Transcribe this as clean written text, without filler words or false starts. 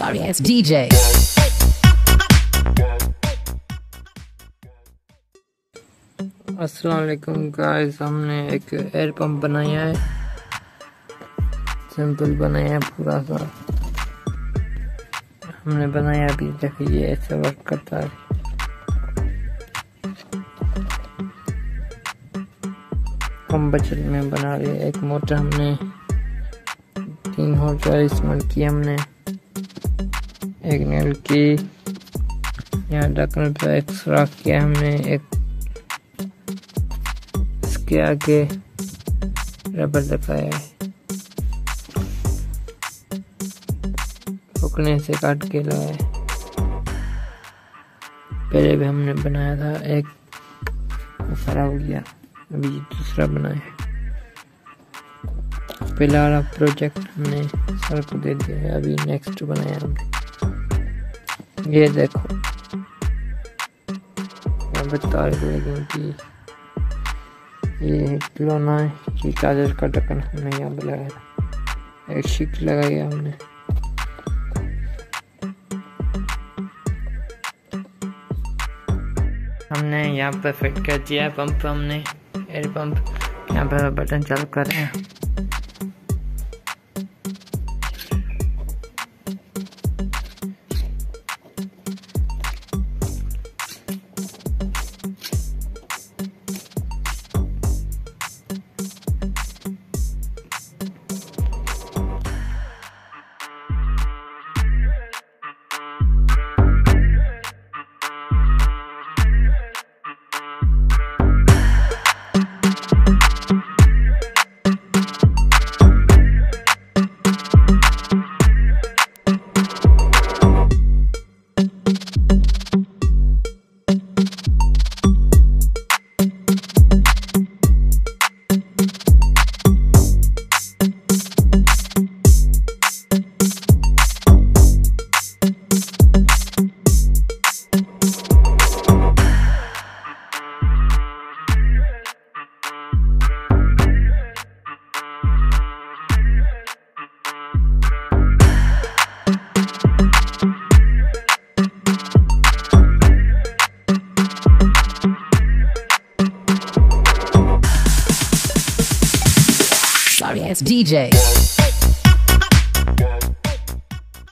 DJ. अस्सलाम वालेकुम guys, हमने एक एयर पंप बनाया है, सिंपल बनाया है पूरा सा। हमने बनाया अभी, देखिए ऐसे वर्क करता है। कम बजट में बना रहे। एक मोटर हमने 3 40 मिनट की, हमने एक नेल की यहाँ ढक्कन पे एक्स्ट्रा किया हमने। एक इसके आगे रबर लगाया है, फुकने से काट के लगाया है। पहले भी हमने बनाया था, एक खराब हो गया, अभी दूसरा बनाया। पहला वाला प्रोजेक्ट हमने सर को दे दिया है, अभी नेक्स्ट बनाया हमने। ये देखो, मैं बता रही हूँ कि ये खिलौना है, ये चार्जर का ढक्कन हमने यहाँ पे लगाया था, एक शीट लगाई हमने। हमने यहाँ पे फिट कर दिया है पंप। हमने एयर पंप यहाँ पे बटन चालू कर रहे हैं। DJ.